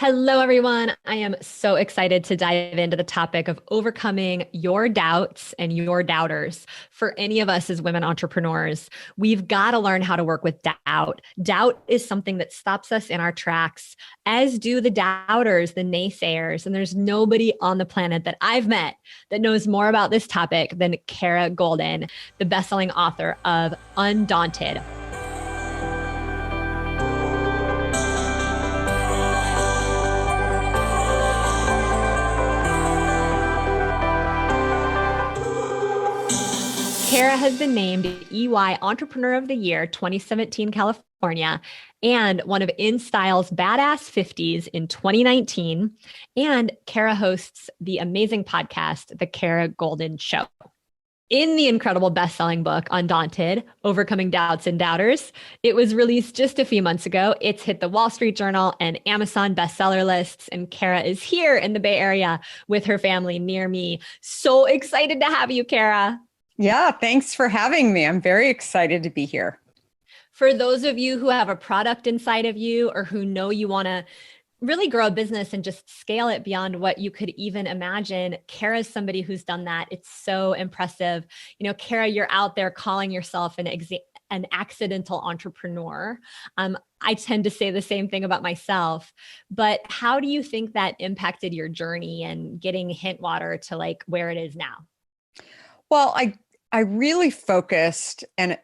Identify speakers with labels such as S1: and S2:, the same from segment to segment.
S1: Hello, everyone. I am so excited to dive into the topic of overcoming your doubts and your doubters. For any of us as women entrepreneurs, we've got to learn how to work with doubt. Doubt is something that stops us in our tracks, as do the doubters, the naysayers. And there's nobody on the planet that I've met that knows more about this topic than Kara Goldin, the bestselling author of Undaunted. Kara has been named EY Entrepreneur of the Year 2017 California and one of InStyle's Badass 50s in 2019. And Kara hosts the amazing podcast, The Kara Goldin Show. In the incredible best-selling book, Undaunted, Overcoming Doubts and Doubters, it was released just a few months ago. It's hit the Wall Street Journal and Amazon bestseller lists, and Kara is here in the Bay Area with her family near me. So excited to have you, Kara.
S2: Yeah, thanks for having me. I'm very excited to be here.
S1: For those of you who have a product inside of you or who know you want to really grow a business and just scale it beyond what you could even imagine, Kara is somebody who's done that. It's so impressive. You know, Kara, you're out there calling yourself an accidental entrepreneur. I tend to say the same thing about myself, but how do you think that impacted your journey and getting Hintwater to like where it is now?
S2: Well, I really focused, and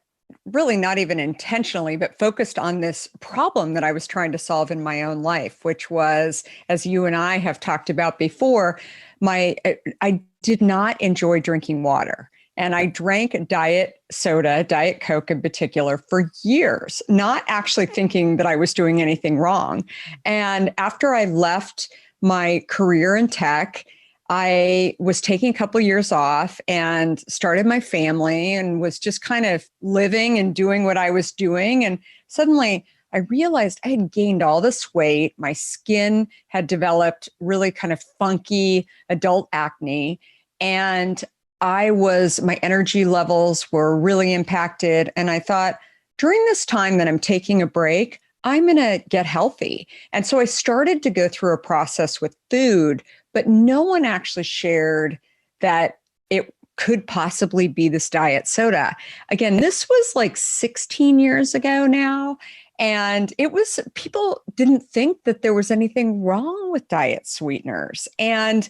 S2: really not even intentionally, but focused on this problem that I was trying to solve in my own life, which was, as you and I have talked about before, I did not enjoy drinking water. And I drank diet soda, Diet Coke in particular, for years, not actually thinking that I was doing anything wrong. And after I left my career in tech, I was taking a couple of years off and started my family and was just kind of living and doing what I was doing. And suddenly I realized I had gained all this weight. My skin had developed really kind of funky adult acne. And my energy levels were really impacted. And I thought, during this time that I'm taking a break, I'm going to get healthy. And so I started to go through a process with food, but no one actually shared that it could possibly be this diet soda. Again, this was like 16 years ago now. And people didn't think that there was anything wrong with diet sweeteners. And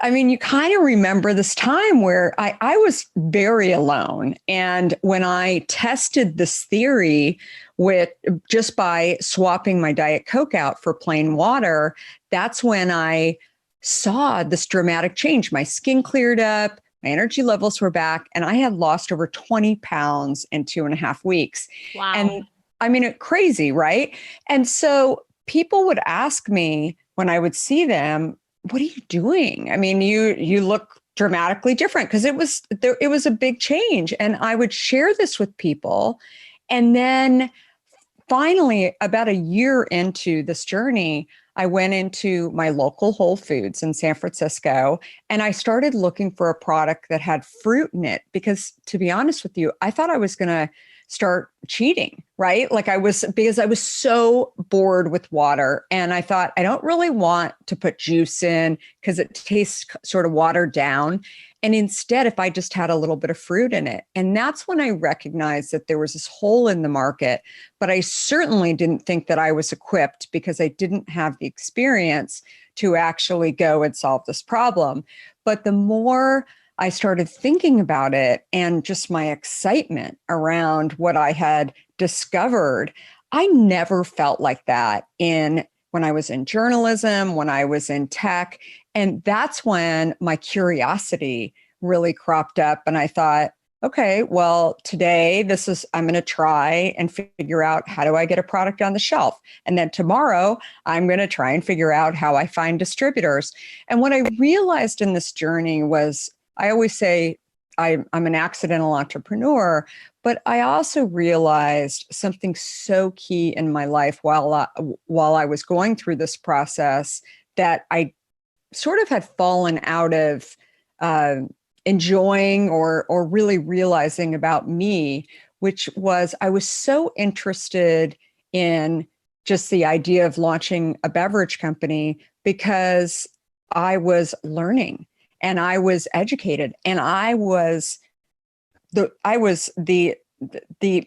S2: I mean, you kind of remember this time where I was very alone. And when I tested this theory with just by swapping my Diet Coke out for plain water, that's when I saw this dramatic change. My skin cleared up, my energy levels were back, and I had lost over 20 pounds in 2.5 weeks.
S1: Wow.
S2: And I mean, crazy, right? And so people would ask me when I would see them, what are you doing? I mean, you look dramatically different, because it was a big change. And I would share this with people. And then finally, about a year into this journey, I went into my local Whole Foods in San Francisco, and I started looking for a product that had fruit in it, because to be honest with you, I thought I was going to start cheating, right? Because I was so bored with water, and I thought, I don't really want to put juice in because it tastes sort of watered down. And instead, if I just had a little bit of fruit in it. And that's when I recognized that there was this hole in the market, but I certainly didn't think that I was equipped, because I didn't have the experience to actually go and solve this problem. But the more I started thinking about it and just my excitement around what I had discovered, I never felt like that when I was in journalism, when I was in tech. And that's when my curiosity really cropped up. And I thought, okay, well, today I'm going to try and figure out, how do I get a product on the shelf? And then tomorrow I'm going to try and figure out how I find distributors. And what I realized in this journey was, I always say I'm an accidental entrepreneur, but I also realized something so key in my life while I was going through this process, that I sort of had fallen out of enjoying or really realizing about me, which was I was so interested in just the idea of launching a beverage company because I was learning and I was educated and I was the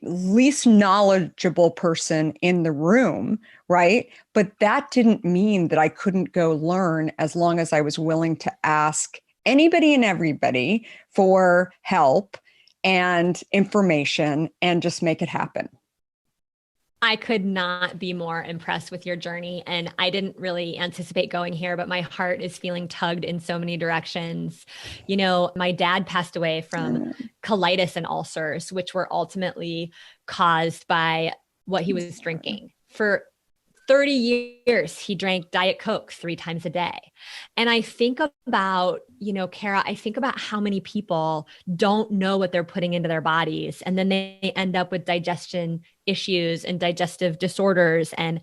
S2: least knowledgeable person in the room, right? But that didn't mean that I couldn't go learn as long as I was willing to ask anybody and everybody for help and information and just make it happen.
S1: I could not be more impressed with your journey. And I didn't really anticipate going here, but my heart is feeling tugged in so many directions. You know, my dad passed away from colitis and ulcers, which were ultimately caused by what he was drinking. For 30 years, he drank Diet Coke 3 times a day. And I think about, Kara, I think about how many people don't know what they're putting into their bodies. And then they end up with digestion issues and digestive disorders and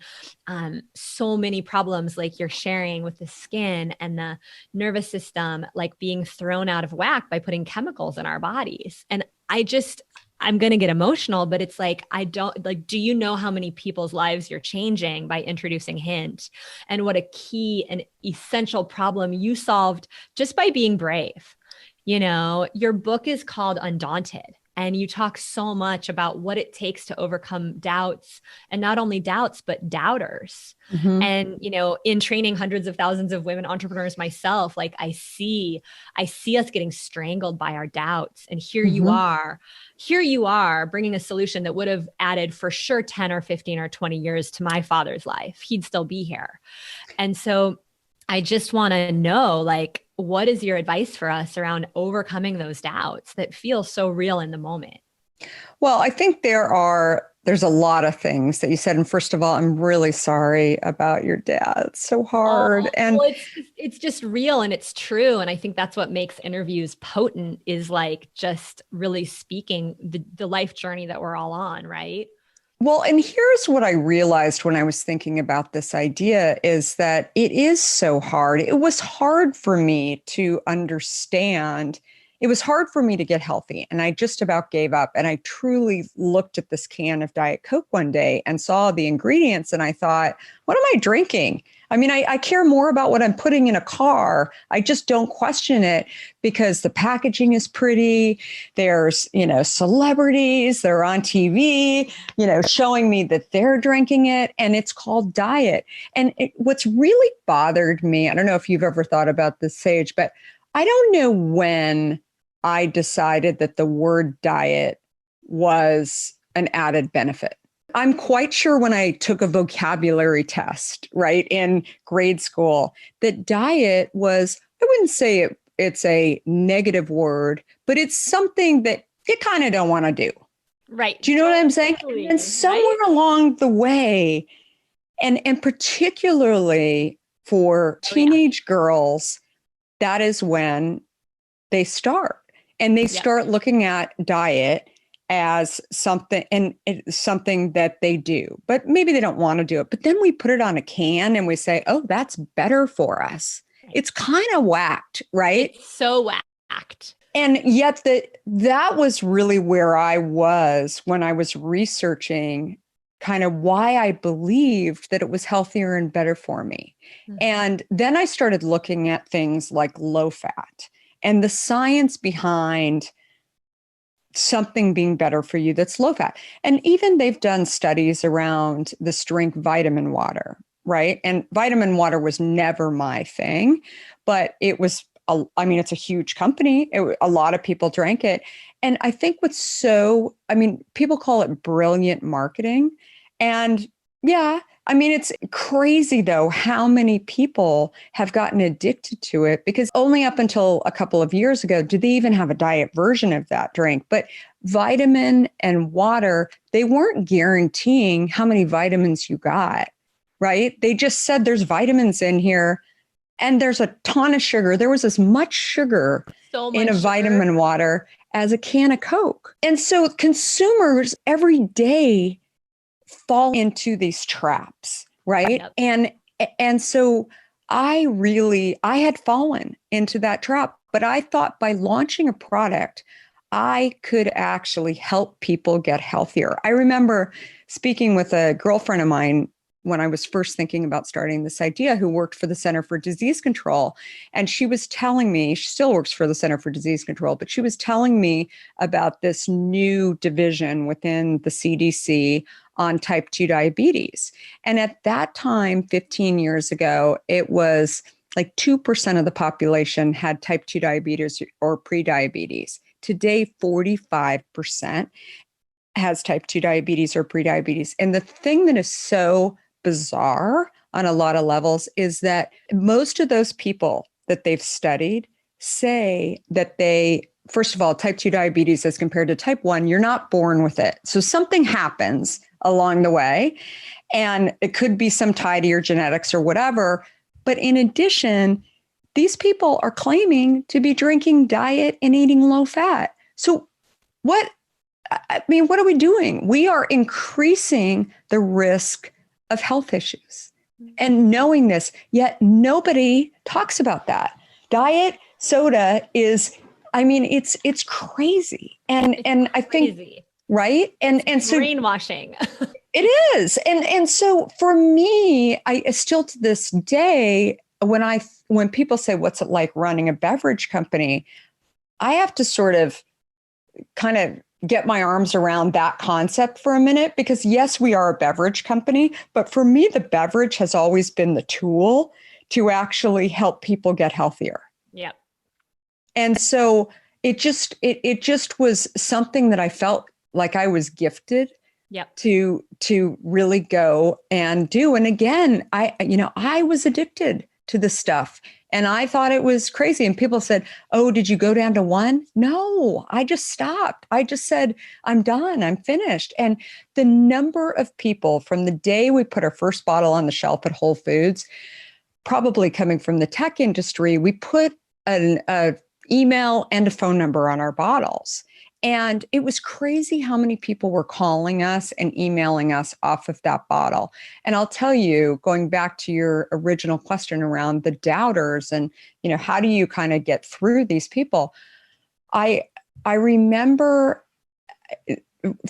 S1: so many problems like you're sharing with the skin and the nervous system, like being thrown out of whack by putting chemicals in our bodies. And I'm going to get emotional, but it's like, do you know how many people's lives you're changing by introducing Hint, and what a key and essential problem you solved just by being brave? Your book is called Undaunted, and you talk so much about what it takes to overcome doubts, and not only doubts, but doubters. Mm-hmm. And, in training hundreds of thousands of women entrepreneurs myself, like I see us getting strangled by our doubts. And here you are bringing a solution that would have added for sure 10 or 15 or 20 years to my father's life. He'd still be here. And so I just want to know, like, what is your advice for us around overcoming those doubts that feel so real in the moment?
S2: Well, I think there's a lot of things that you said. And first of all, I'm really sorry about your dad. It's so hard.
S1: Well, it's just real and it's true. And I think that's what makes interviews potent, is like just really speaking the life journey that we're all on, right?
S2: Well, and here's what I realized when I was thinking about this idea is that it is so hard. It was hard for me to understand. It was hard for me to get healthy, and I just about gave up. And I truly looked at this can of Diet Coke one day and saw the ingredients, and I thought, what am I drinking? I mean, I care more about what I'm putting in a car. I just don't question it because the packaging is pretty. There's, celebrities, they're on TV, showing me that they're drinking it, and it's called diet. And what's really bothered me, I don't know if you've ever thought about this, Sage, but I don't know when I decided that the word diet was an added benefit. I'm quite sure when I took a vocabulary test, right, in grade school, that diet was, I wouldn't say it's a negative word, but it's something that you kind of don't want to do.
S1: Right.
S2: Do you know what I'm saying? And somewhere along the way, and particularly for teenage girls, that is when they start. And they start looking at diet as something, and it's something that they do, but maybe they don't want to do it. But then we put it on a can and we say, oh, that's better for us. It's kind of whacked, right?
S1: It's so whacked.
S2: And yet that was really where I was when I was researching kind of why I believed that it was healthier and better for me. Mm-hmm. And then I started looking at things like low fat and the science behind something being better for you that's low fat. And even they've done studies around this drink vitamin water, right? And vitamin water was never my thing, but it was, it's a huge company. A lot of people drank it. And I think people call it brilliant marketing. And yeah, it's crazy though, how many people have gotten addicted to it, because only up until a couple of years ago, did they even have a diet version of that drink? But vitamin and water, they weren't guaranteeing how many vitamins you got, right? They just said there's vitamins in here and there's a ton of sugar. There was as much sugar in a vitamin water as a can of Coke. And so consumers every day fall into these traps, right? Yep. And so I had fallen into that trap, but I thought by launching a product, I could actually help people get healthier. I remember speaking with a girlfriend of mine when I was first thinking about starting this idea, who worked for the Center for Disease Control. And she was telling me, she still works for the Center for Disease Control, but she was telling me about this new division within the CDC on type 2 diabetes. And at that time, 15 years ago, it was like 2% of the population had type 2 diabetes or prediabetes. Today, 45% has type 2 diabetes or prediabetes. And the thing that is so bizarre on a lot of levels is that most of those people that they've studied say that first of all, type 2 diabetes as compared to type 1, you're not born with it. So something happens along the way, and it could be some tie to your genetics or whatever. But in addition, these people are claiming to be drinking diet and eating low fat. So what are we doing? We are increasing the risk of health issues. And knowing this, yet nobody talks about that. Diet soda is, it's crazy. And I think,
S1: crazy.
S2: Right? And so
S1: brainwashing.
S2: it is. And so for me, I still to this day, when people say, what's it like running a beverage company? I have to sort of kind of get my arms around that concept for a minute, because yes, we are a beverage company, but for me, the beverage has always been the tool to actually help people get healthier.
S1: Yep.
S2: And so it just was something that I felt like I was gifted to really go and do. And again, I was addicted to this stuff. And I thought it was crazy. And people said, oh, did you go down to 1? No, I just stopped. I just said, I'm done. I'm finished. And the number of people from the day we put our first bottle on the shelf at Whole Foods, probably coming from the tech industry, we put an email and a phone number on our bottles. And it was crazy how many people were calling us and emailing us off of that bottle. And I'll tell you, going back to your original question around the doubters and, how do you kind of get through these people? I remember,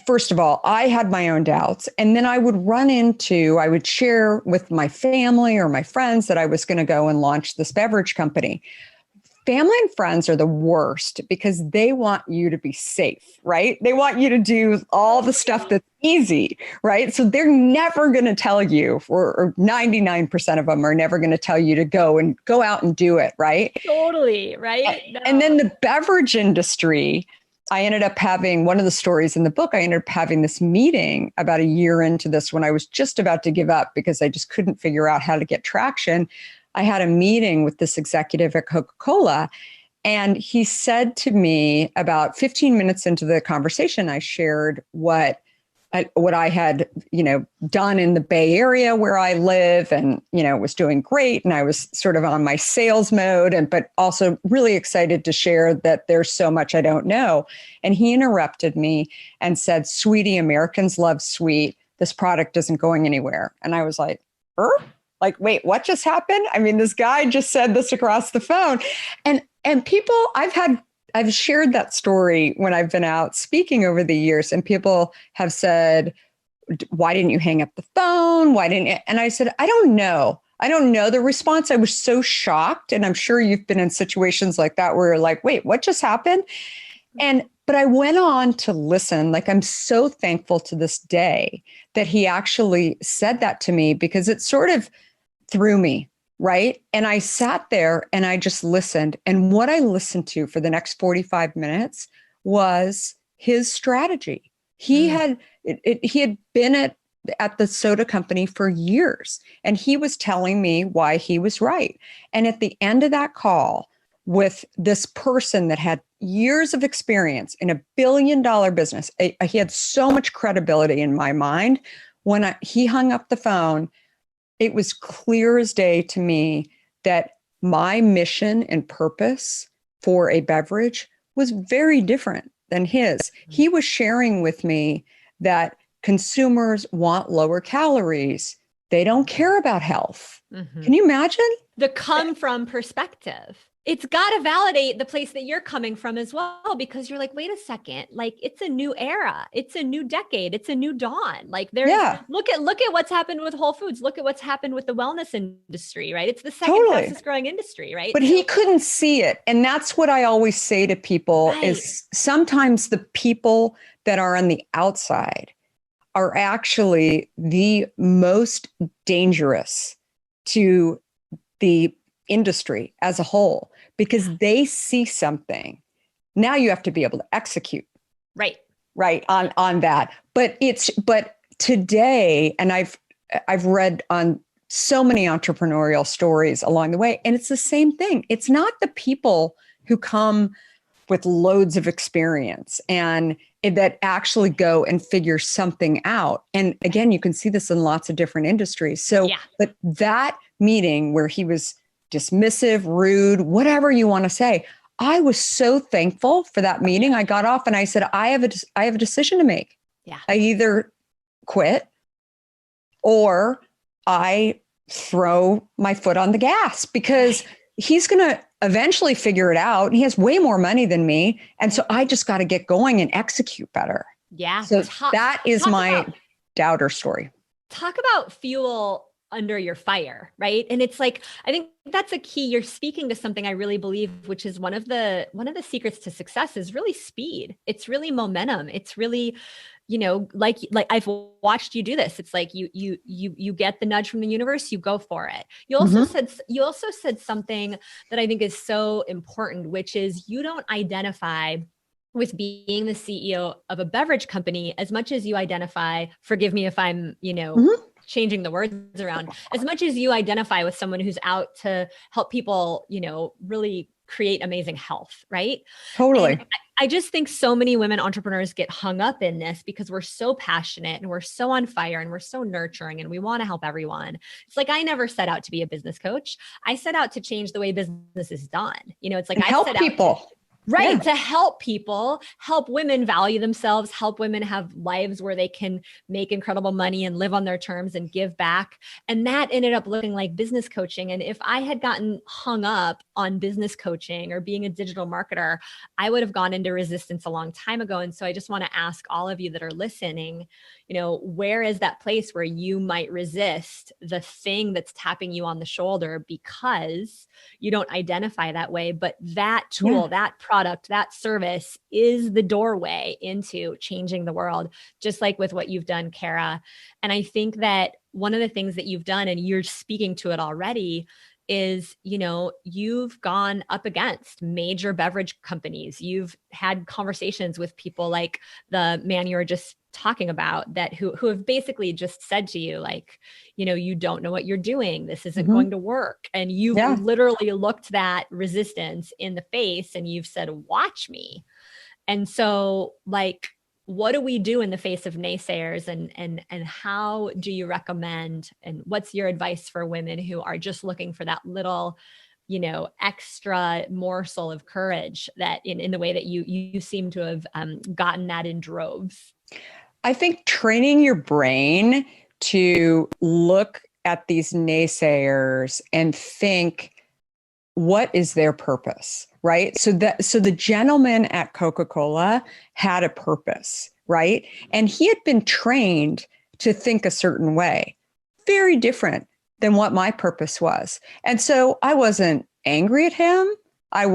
S2: first of all, I had my own doubts. And then I would share with my family or my friends that I was going to go and launch this beverage company. Family and friends are the worst because they want you to be safe, right? They want you to do all the stuff that's easy, right? So they're never going to tell you, or 99% of them are never going to tell you to go out and do it, right?
S1: Totally, right?
S2: No. And then the beverage industry, I ended up having one of the stories in the book. I ended up having this meeting about a year into this when I was just about to give up because I just couldn't figure out how to get traction. I had a meeting with this executive at Coca-Cola, and he said to me about 15 minutes into the conversation, I shared what I had, done in the Bay Area where I live, and, was doing great. And I was sort of on my sales mode, but also really excited to share that there's so much I don't know. And he interrupted me and said, "Sweetie, Americans love sweet. This product isn't going anywhere." And I was like, Like, wait, what just happened? I mean, this guy just said this across the phone. And people, I've shared that story when I've been out speaking over the years, and people have said, why didn't you hang up the phone? Why didn't you? And I said, I don't know. I don't know the response. I was so shocked. And I'm sure you've been in situations like that where you're like, wait, what just happened? But I went on to listen. Like, I'm so thankful to this day that he actually said that to me, because it sort of threw me, right? And I sat there and I just listened. And what I listened to for the next 45 minutes was his strategy. He had been at the soda company for years, and he was telling me why he was right. And at the end of that call with this person that had years of experience in $1 billion business, he had so much credibility in my mind. When he hung up the phone, it was clear as day to me that my mission and purpose for a beverage was very different than his. He was sharing with me that consumers want lower calories. They don't care about health. Mm-hmm. Can you imagine?
S1: The come from perspective it's got to validate the place that you're coming from as well, because you're like, wait a second, like it's a new era, it's a new decade, it's a new dawn. Like look at what's happened with Whole Foods, look at what's happened with the wellness industry, right? It's the second fastest growing industry, right?
S2: But he couldn't see it. And that's what I always say to people is sometimes the people that are on the outside are actually the most dangerous to the industry as a whole, because they see something. Now you have to be able to execute.
S1: Right.
S2: On that. But today, and I've read on so many entrepreneurial stories along the way, and it's the same thing. It's not the people who come with loads of experience and that actually go and figure something out. And again, you can see this in lots of different industries. So, but that meeting where he was dismissive, rude, whatever you want to say, I was so thankful for that meeting. I got off and I said, I have a decision to make.
S1: Yeah.
S2: I either quit or I throw my foot on the gas, because he's going to eventually figure it out. He has way more money than me. And so I just got to get going and execute better.
S1: Yeah.
S2: So that is my doubter story.
S1: Talk about fuel under your fire, right? And it's like, I think that's a key. You're speaking to something I really believe, which is one of the secrets to success is really speed. It's really momentum. It's really, like I've watched you do this. It's like you get the nudge from the universe, you go for it. You also said something that I think is so important, which is you don't identify with being the CEO of a beverage company as much as you identify, forgive me if I'm, changing the words around, as much as you identify with someone who's out to help people, really create amazing health, right?
S2: Totally.
S1: And I just think so many women entrepreneurs get hung up in this because we're so passionate and we're so on fire and we're so nurturing and we want to help everyone. It's like, I never set out to be a business coach. I set out to change the way business is done. It's like, I
S2: help people.
S1: Right. To help people, help women value themselves, help women have lives where they can make incredible money and live on their terms and give back. And that ended up looking like business coaching. And if I had gotten hung up on business coaching or being a digital marketer, I would have gone into resistance a long time ago. And so I just want to ask all of you that are listening, where is that place where you might resist the thing that's tapping you on the shoulder because you don't identify that way, but that tool, that product, that service is the doorway into changing the world, just like with what you've done, Kara. And I think that one of the things that you've done, and you're speaking to it already, is, you've gone up against major beverage companies. You've had conversations with people like the man you were just talking about that who have basically just said to you, like, you don't know what you're doing. This isn't going to work. And you've literally looked that resistance in the face and you've said, watch me. And so, like, what do we do in the face of naysayers, and how do you recommend, and what's your advice for women who are just looking for that little, extra morsel of courage that in the way that you seem to have gotten that in droves?
S2: I think training your brain to look at these naysayers and think, what is their purpose, right? So the gentleman at Coca-Cola had a purpose, right? And he had been trained to think a certain way, very different than what my purpose was. And so I wasn't angry at him. I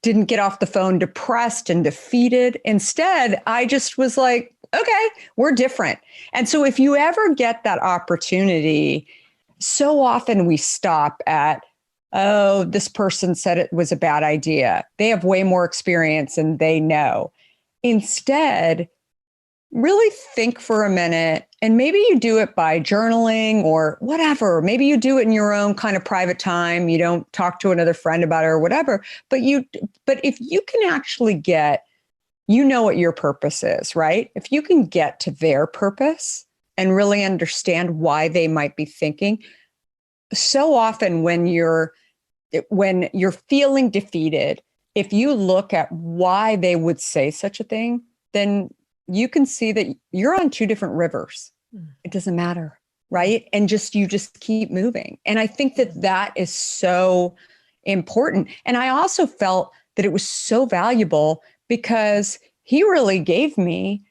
S2: didn't get off the phone depressed and defeated. Instead, I just was like, okay, we're different. And so if you ever get that opportunity, so often we stop at, oh, this person said it was a bad idea. They have way more experience and they know. Instead, really think for a minute, and maybe you do it by journaling or whatever. Maybe you do it in your own kind of private time. You don't talk to another friend about it or whatever. But if you can actually get, what your purpose is, right? If you can get to their purpose and really understand why they might be thinking, so often when you're feeling defeated, if you look at why they would say such a thing, then you can see that you're on two different rivers. It doesn't matter. right? And you just keep moving. And I think that that is so important. And I also felt that it was so valuable because he really gave me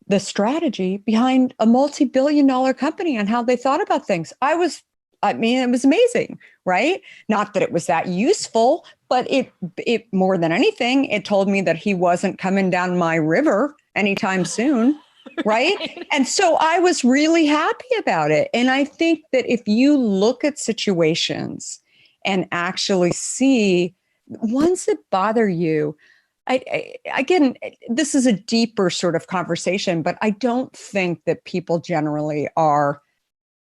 S2: the strategy behind a multi-billion-dollar company and how they thought about things. I mean, it was amazing, right? Not that it was that useful, but it more than anything, it told me that he wasn't coming down my river anytime soon. Right.
S1: Right.
S2: And so I was really happy about it. And I think that if you look at situations and actually see ones that bother you, again, this is a deeper sort of conversation, but I don't think that people generally are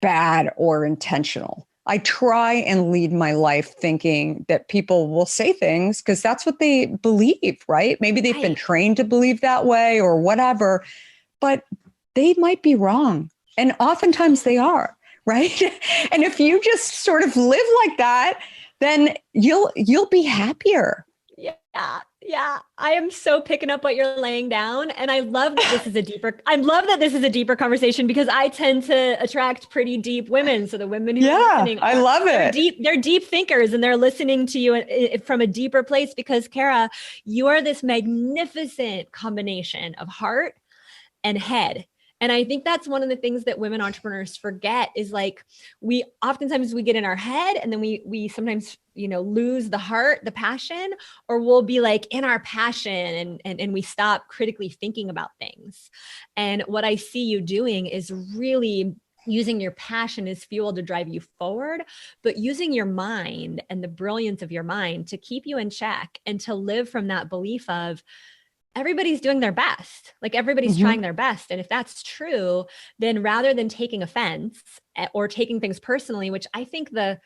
S2: bad or intentional. I try and lead my life thinking that people will say things because that's what they believe, right? Maybe they've been
S1: Right.
S2: trained to believe that way or whatever, but they might be wrong. And oftentimes they are, right? And if you just sort of live like that, then you'll be happier.
S1: Yeah. Yeah. I am so picking up what you're laying down. And I love that this is a deeper conversation because I tend to attract pretty deep women. So the women who are
S2: Yeah,
S1: listening
S2: I love it.
S1: they're deep thinkers and they're listening to you from a deeper place because Kara, you are this magnificent combination of heart and head. And I think that's one of the things that women entrepreneurs forget is like we oftentimes we get in our head and then we sometimes lose the heart, the passion, or we'll be like in our passion and we stop critically thinking about things. And what I see you doing is really using your passion as fuel to drive you forward, but using your mind and the brilliance of your mind to keep you in check and to live from that belief of everybody's doing their best. Like everybody's
S2: Mm-hmm.
S1: trying their best. And if that's true, then rather than taking offense or taking things personally, which I think the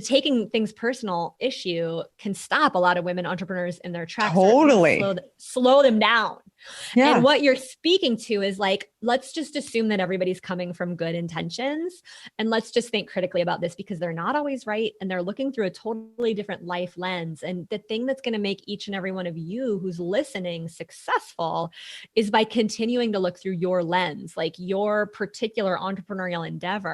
S1: taking things personal issue can stop a lot of women entrepreneurs in their tracks or at least
S2: Totally.
S1: slow them down. And
S2: Yeah.
S1: what you're speaking to is like, let's just assume that everybody's coming from good intentions. And let's just think critically about this because they're not always right. And they're looking through a totally different life lens. And the thing that's going to make each and every one of you who's listening successful is by continuing to look through your lens, like your particular entrepreneurial endeavor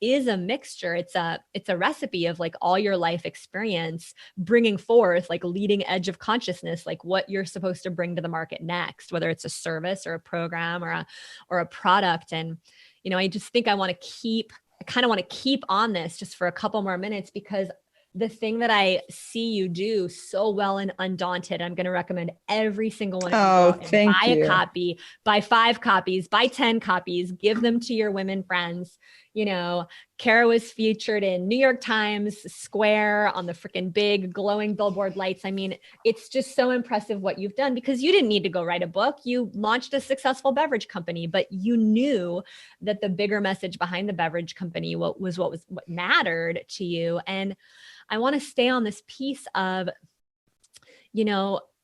S1: is a mixture. It's a recipe of like all your life experience bringing forth like leading edge of consciousness, like what you're supposed to bring to the market next, whether it's a service or a program or a product. And I just think I kind of want to keep on this just for a couple more minutes because the thing that I see you do so well in Undaunted, I'm going to recommend every single one of you go
S2: Oh,
S1: out and
S2: thank
S1: buy a
S2: you.
S1: copy, buy 5 copies, buy 10 copies, give them to your women friends. Kara was featured in New York Times Square on the freaking big glowing billboard lights. I mean, it's just so impressive what you've done because you didn't need to go write a book. You launched a successful beverage company, but you knew that the bigger message behind the beverage company what mattered to you. And I want to stay on this piece of,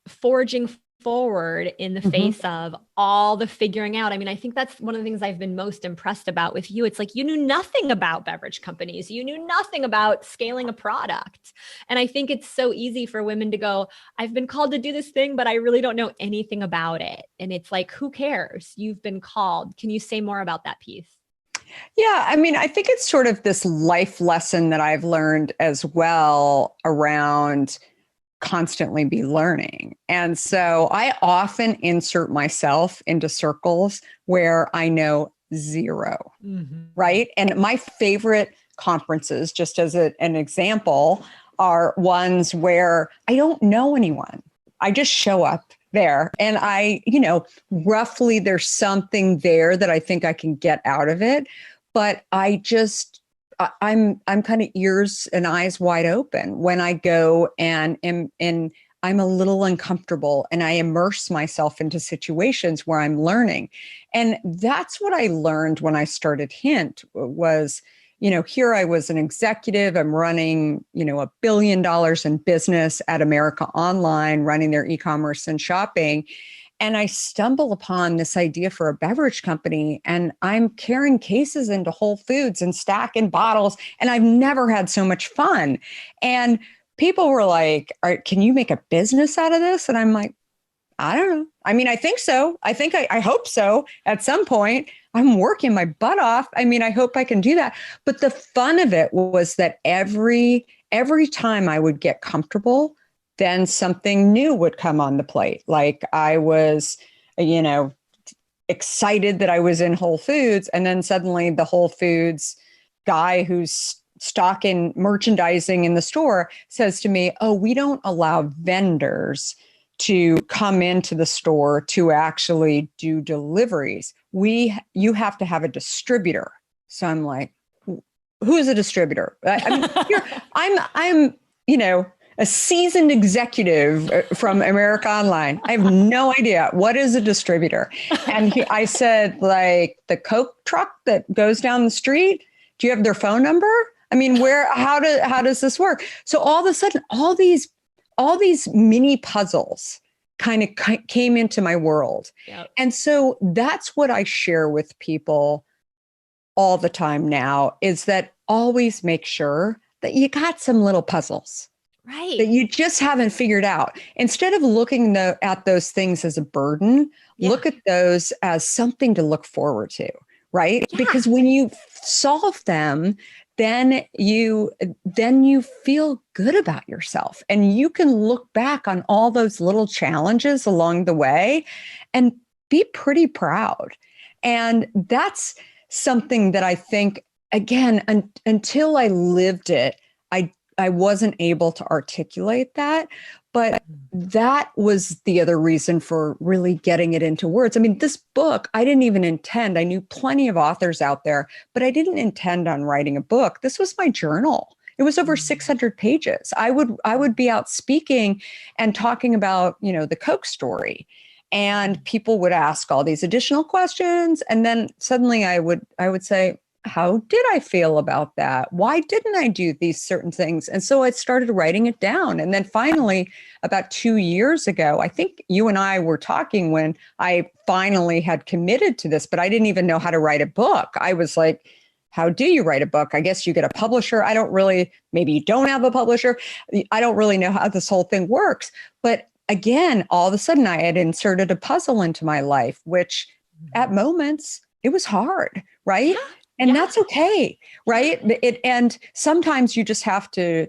S1: forging forward in the
S2: Mm-hmm.
S1: face of all the figuring out. I mean, I think that's one of the things I've been most impressed about with you. It's like you knew nothing about beverage companies. You knew nothing about scaling a product. And I think it's so easy for women to go, I've been called to do this thing, but I really don't know anything about it. And it's like, who cares? You've been called. Can you say more about that piece?
S2: Yeah, I mean, I think it's sort of this life lesson that I've learned as well around constantly be learning. And so I often insert myself into circles where I know zero,
S1: Mm-hmm.
S2: right? And my favorite conferences, just as an example, are ones where I don't know anyone. I just show up there and roughly there's something there that I think I can get out of it. But I'm kind of ears and eyes wide open when I go and I'm a little uncomfortable and I immerse myself into situations where I'm learning. And that's what I learned when I started Hint was, here I was an executive, I'm running, $1 billion in business at America Online, running their e-commerce and shopping. And I stumble upon this idea for a beverage company and I'm carrying cases into Whole Foods and stacking bottles. And I've never had so much fun. And people were like, can you make a business out of this? And I'm like, I don't know. I mean, I think so. I hope so. At some point, I'm working my butt off. I mean, I hope I can do that. But the fun of it was that every time I would get comfortable, then something new would come on the plate. Like I was, you know, excited that I was in Whole Foods, and then suddenly the Whole Foods guy who's stocking merchandising in the store says to me, "Oh, we don't allow vendors to come into the store to actually do deliveries. You have to have a distributor." So I'm like, "Who is a distributor?" I mean, I'm you know, a seasoned executive from America Online. I have no idea what is a distributor. And I said, like the Coke truck that goes down the street. Do you have their phone number? I mean, how does this work? So all of a sudden, all these mini puzzles kind of came into my world.
S1: Yep.
S2: And so that's what I share with people all the time now, is that always make sure that you got some little puzzles that
S1: Right.
S2: you just haven't figured out. Instead of looking at those things as a burden,
S1: Yeah.
S2: look at those as something to look forward to, right?
S1: Yeah.
S2: Because when you solve them, then you feel good about yourself, and you can look back on all those little challenges along the way and be pretty proud. And that's something that I think, again, until I lived it, I wasn't able to articulate that. But that was the other reason for really getting it into words. I mean, this book, I didn't even intend. I knew plenty of authors out there, but I didn't intend on writing a book. This was my journal. It was over 600 pages. I would be out speaking and talking about, the Coke story. And people would ask all these additional questions. And then suddenly I would say, how did I feel about that? Why didn't I do these certain things? And so I started writing it down. And then finally, about 2 years ago, I think you and I were talking when I finally had committed to this, but I didn't even know how to write a book. I was like, how do you write a book? I guess you get a publisher. Maybe you don't have a publisher. I don't really know how this whole thing works. But again, all of a sudden I had inserted a puzzle into my life, which at moments it was hard, right?
S1: Yeah.
S2: And that's okay, right? And sometimes you just have to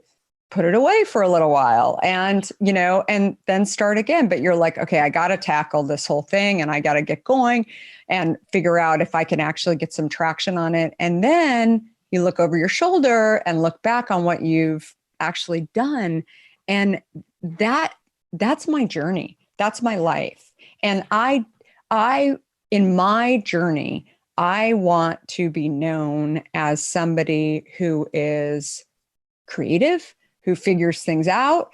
S2: put it away for a little while and then start again. But you're like, okay, I got to tackle this whole thing and I got to get going and figure out if I can actually get some traction on it. And then you look over your shoulder and look back on what you've actually done. And that's my journey. That's my life. And I in my journey, I want to be known as somebody who is creative, who figures things out,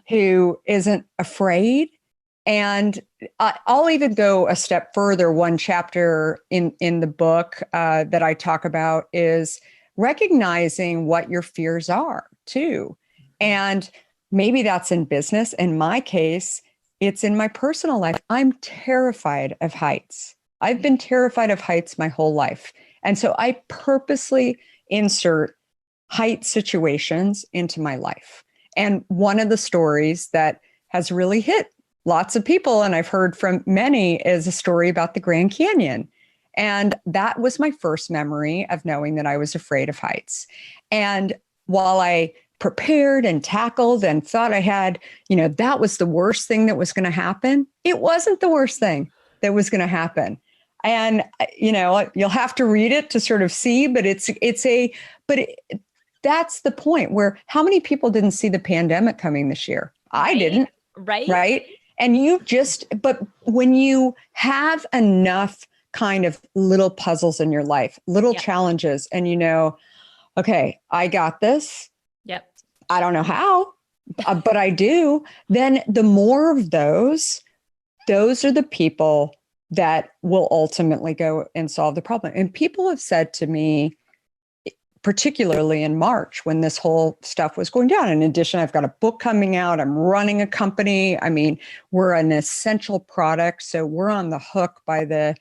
S2: who isn't afraid. And I'll even go a step further. One chapter in the book that I talk about is recognizing what your fears are too. And maybe that's in business. In my case, it's in my personal life. I'm terrified of heights. I've been terrified of heights my whole life. And so I purposely insert height situations into my life. And one of the stories that has really hit lots of people, and I've heard from many, is a story about the Grand Canyon. And that was my first memory of knowing that I was afraid of heights. And while I prepared and tackled and thought I had, that was the worst thing that was going to happen, it wasn't the worst thing that was going to happen. And, you'll have to read it to sort of see, but that's the point where how many people didn't see the pandemic coming this year? I didn't.
S1: Right.
S2: Right. And but when you have enough kind of little puzzles in your life, little challenges, and okay, I got this.
S1: Yep.
S2: I don't know how, but I do. Then the more of those are the people that will ultimately go and solve the problem. And people have said to me, particularly in March when this whole stuff was going down, in addition, I've got a book coming out, I'm running a company. I mean, we're an essential product. So we're on the hook by the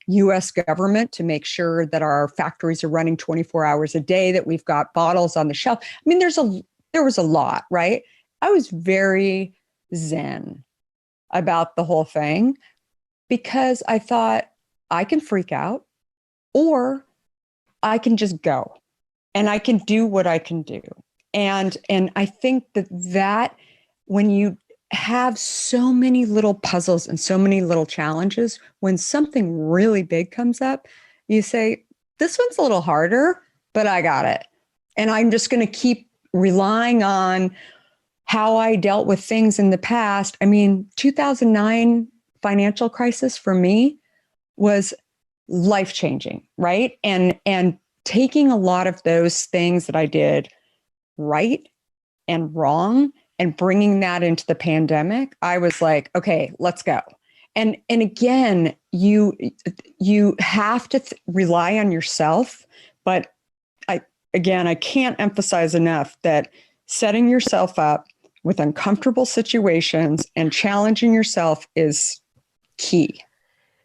S2: US government to make sure that our factories are running 24 hours a day, that we've got bottles on the shelf. I mean, there was a lot, right? I was very zen. about the whole thing because I thought I can freak out or I can just go and I can do what I can do. And I think that when you have so many little puzzles and so many little challenges, when something really big comes up, you say, this one's a little harder, but I got it. And I'm just going to keep relying on how I dealt with things in the past. I mean, 2009 financial crisis for me was life-changing, right? And taking a lot of those things that I did right and wrong and bringing that into the pandemic, I was like, okay, let's go. And again, you have to rely on yourself, but I can't emphasize enough that setting yourself up with uncomfortable situations and challenging yourself is key.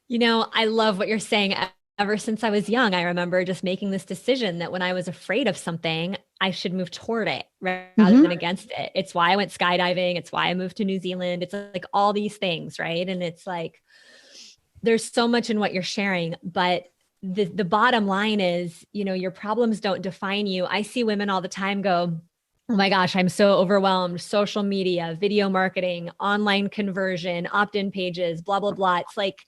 S1: I love what you're saying. Ever since I was young, I remember just making this decision that when I was afraid of something, I should move toward it rather than against it. It's why I went skydiving. It's why I moved to New Zealand. It's like all these things, right? And it's like, there's so much in what you're sharing, but the bottom line is, your problems don't define you. I see women all the time go, oh my gosh, I'm so overwhelmed. Social media, video marketing, online conversion, opt-in pages, blah, blah, blah. It's like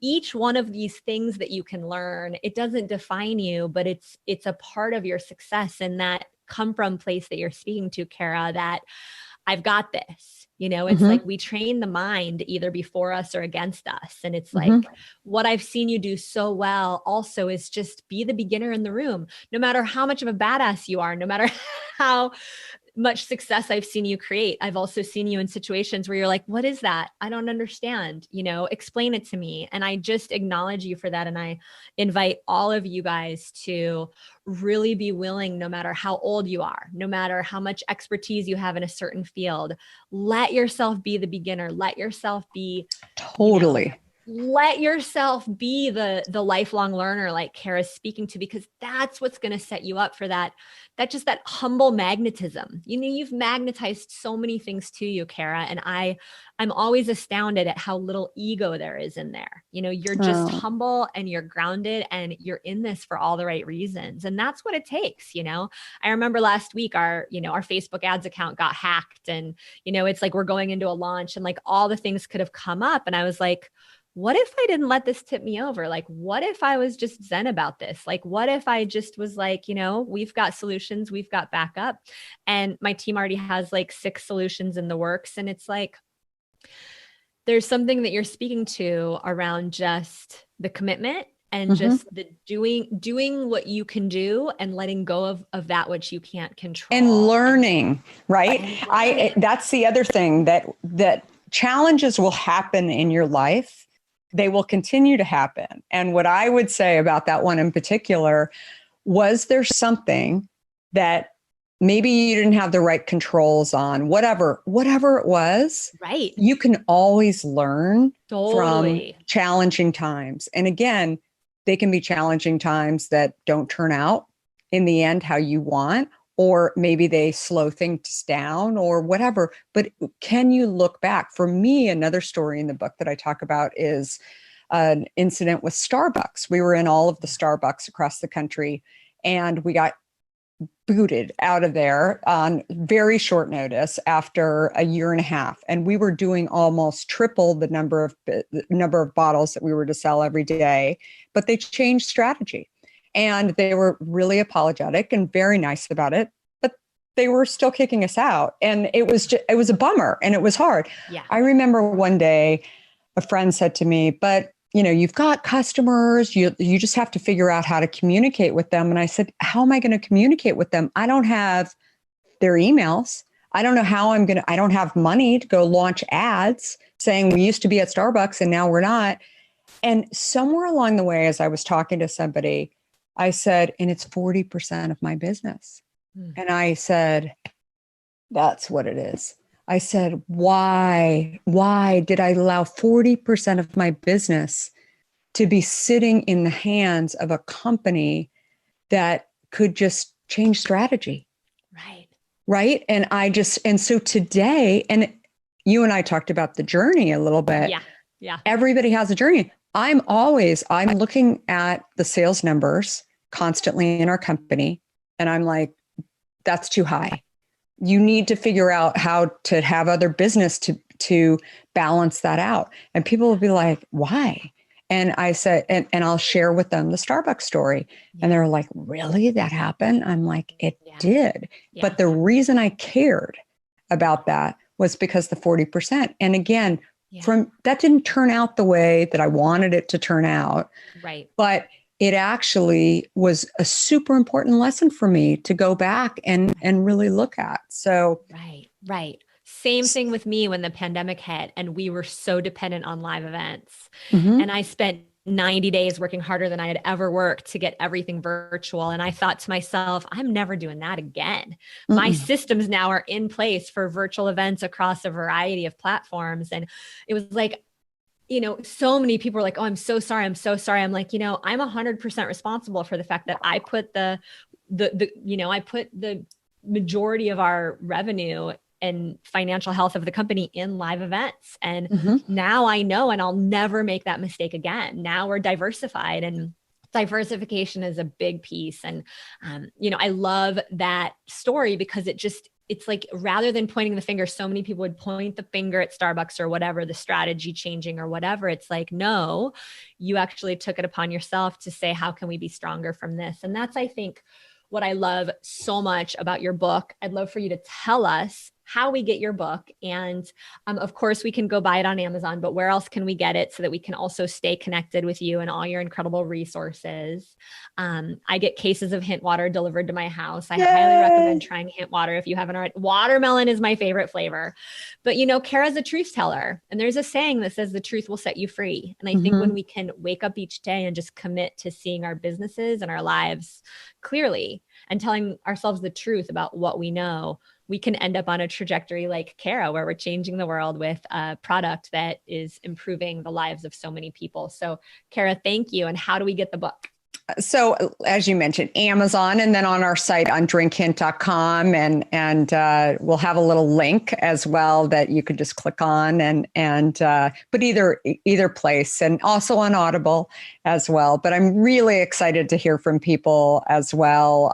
S1: each one of these things that you can learn, it doesn't define you, but it's a part of your success. And that come from place that you're speaking to, Kara, that I've got this. It's like we train the mind either before us or against us. And it's like what I've seen you do so well also is just be the beginner in the room, no matter how much of a badass you are, no matter how much success I've seen you create. I've also seen you in situations where you're like, what is that? I don't understand, explain it to me. And I just acknowledge you for that. And I invite all of you guys to really be willing, no matter how old you are, no matter how much expertise you have in a certain field, let yourself be the beginner. Let yourself be
S2: totally.
S1: Let yourself be the lifelong learner like Kara's speaking to, because that's what's going to set you up for that humble magnetism. You've magnetized so many things to you, Kara, and I'm always astounded at how little ego there is in there. You're just humble and you're grounded and you're in this for all the right reasons. And that's what it takes. I remember last week our Facebook ads account got hacked and, it's like, we're going into a launch and like all the things could have come up. And I was like, what if I didn't let this tip me over? Like, what if I was just zen about this? Like, what if I just was like, we've got solutions, we've got backup. And my team already has like 6 solutions in the works. And it's like, there's something that you're speaking to around just the commitment and just the doing what you can do and letting go of that which you can't control.
S2: And learning, right? That's the other thing that challenges will happen in your life. They will continue to happen. And what I would say about that one in particular, was there something that maybe you didn't have the right controls on, whatever it was,
S1: right?
S2: You can always learn
S1: from
S2: challenging times. And again, they can be challenging times that don't turn out in the end how you want, or maybe they slow things down or whatever. But can you look back? For me, another story in the book that I talk about is an incident with Starbucks. We were in all of the Starbucks across the country, and we got booted out of there on very short notice after a year and a half. And we were doing almost triple the number of bottles that we were to sell every day, but they changed strategy. And they were really apologetic and very nice about it, but they were still kicking us out. And it was a bummer and it was hard.
S1: Yeah.
S2: I remember one day a friend said to me, but you've got customers, you just have to figure out how to communicate with them. And I said, how am I going to communicate with them? I don't have their emails. I don't know how I don't have money to go launch ads saying we used to be at Starbucks and now we're not. And somewhere along the way, as I was talking to somebody, I said, and it's 40% of my business. And I said, that's what it is. I said, why did I allow 40% of my business to be sitting in the hands of a company that could just change strategy?
S1: Right.
S2: Right. And so today, and you and I talked about the journey a little bit.
S1: Yeah. Yeah.
S2: Everybody has a journey. I'm looking at the sales numbers constantly in our company. And I'm like, that's too high. You need to figure out how to have other business to balance that out. And people will be like, why? And I said, and I'll share with them the Starbucks story.
S1: Yeah.
S2: And they're like, really? That happened? I'm like, it did.
S1: Yeah.
S2: But the reason I cared about that was because the 40%. And again, from that didn't turn out the way that I wanted it to turn out.
S1: Right.
S2: But it actually was a super important lesson for me to go back and really look at. So
S1: right. Same thing with me when the pandemic hit and we were so dependent on live events.
S2: mm-hmm.
S1: And I spent 90 days working harder than I had ever worked to get everything virtual. And I thought to myself, I'm never doing that again. My systems now are in place for virtual events across a variety of platforms. And it was like, so many people were like, oh, I'm so sorry. I'm so sorry. I'm like, I'm 100% responsible for the fact that I put I put the majority of our revenue and financial health of the company in live events. And now I know, and I'll never make that mistake again. Now we're diversified, and diversification is a big piece. And, I love that story because it's like, rather than pointing the finger, so many people would point the finger at Starbucks or whatever, the strategy changing or whatever. It's like, no, you actually took it upon yourself to say, how can we be stronger from this? And that's, I think, what I love so much about your book. I'd love for you to tell us how we get your book. And of course, we can go buy it on Amazon, but where else can we get it so that we can also stay connected with you and all your incredible resources? I get cases of hint water delivered to my house. I highly recommend trying hint water if you haven't already. Watermelon is my favorite flavor. But, Kara's a truth teller. And there's a saying that says the truth will set you free. And I think when we can wake up each day and just commit to seeing our businesses and our lives clearly and telling ourselves the truth about what we know, we can end up on a trajectory like Kara, where we're changing the world with a product that is improving the lives of so many people. So, Kara, thank you. And how do we get the book?
S2: So as you mentioned, Amazon, and then on our site on drinkhint.com, and we'll have a little link as well that you could just click on but either place, and also on Audible as well. But I'm really excited to hear from people as well.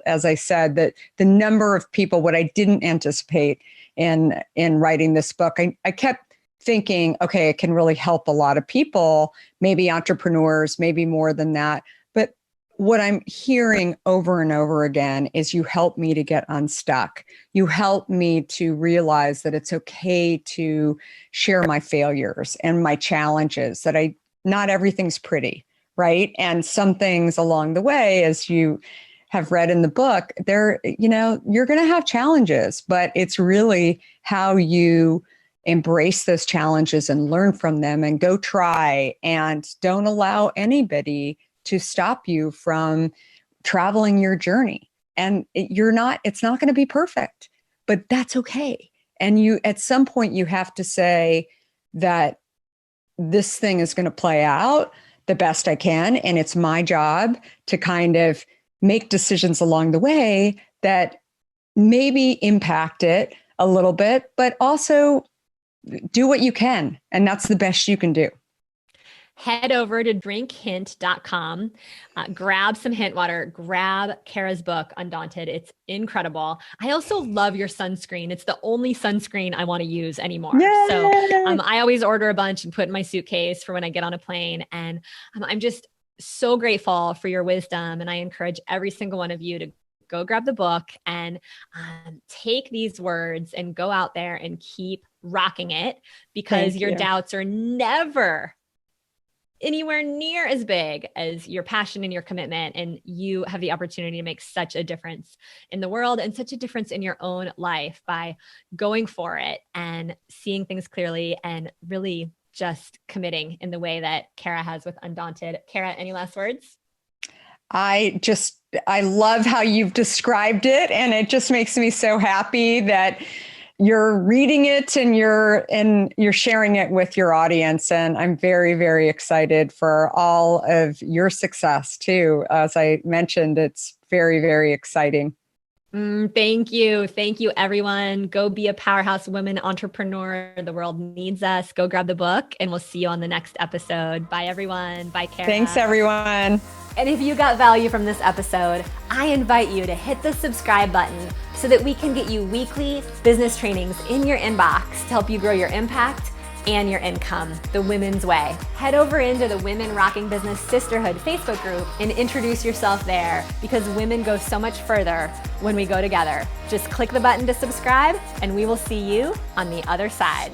S2: As I said, that the number of people, what I didn't anticipate in writing this book, I kept thinking, okay, it can really help a lot of people, maybe entrepreneurs, maybe more than that. But what I'm hearing over and over again is you help me to get unstuck. You help me to realize that it's okay to share my failures and my challenges, that not everything's pretty, right? And some things along the way, as you have read in the book, you're going to have challenges, but it's really how you embrace those challenges and learn from them and go try, and don't allow anybody to stop you from traveling your journey. And it's not going to be perfect, but that's okay. And at some point you have to say that this thing is going to play out the best I can. And it's my job to kind of make decisions along the way that maybe impact it a little bit, but also do what you can. And that's the best you can do.
S1: Head over to drinkhint.com, grab some hint water, grab Kara's book, Undaunted. It's incredible. I also love your sunscreen. It's the only sunscreen I want to use anymore. Yay! So I always order a bunch and put in my suitcase for when I get on a plane. And I'm just so grateful for your wisdom. And I encourage every single one of you to go grab the book and take these words and go out there and keep rocking it, because your doubts are never anywhere near as big as your passion and your commitment. And you have the opportunity to make such a difference in the world and such a difference in your own life by going for it and seeing things clearly and really just committing in the way that Kara has with Undaunted. Kara, any last words?
S2: I love how you've described it. And it just makes me so happy that you're reading it and you're sharing it with your audience. And I'm very, very excited for all of your success too. As I mentioned, it's very, very exciting.
S1: Thank you. Thank you, everyone. Go be a powerhouse woman entrepreneur. The world needs us. Go grab the book, and we'll see you on the next episode. Bye, everyone. Bye, Kara.
S2: Thanks, everyone.
S1: And if you got value from this episode, I invite you to hit the subscribe button so that we can get you weekly business trainings in your inbox to help you grow your impact and your income the women's way. Head over into the Women Rocking Business Sisterhood Facebook group and introduce yourself there, because women go so much further when we go together. Just click the button to subscribe, and we will see you on the other side.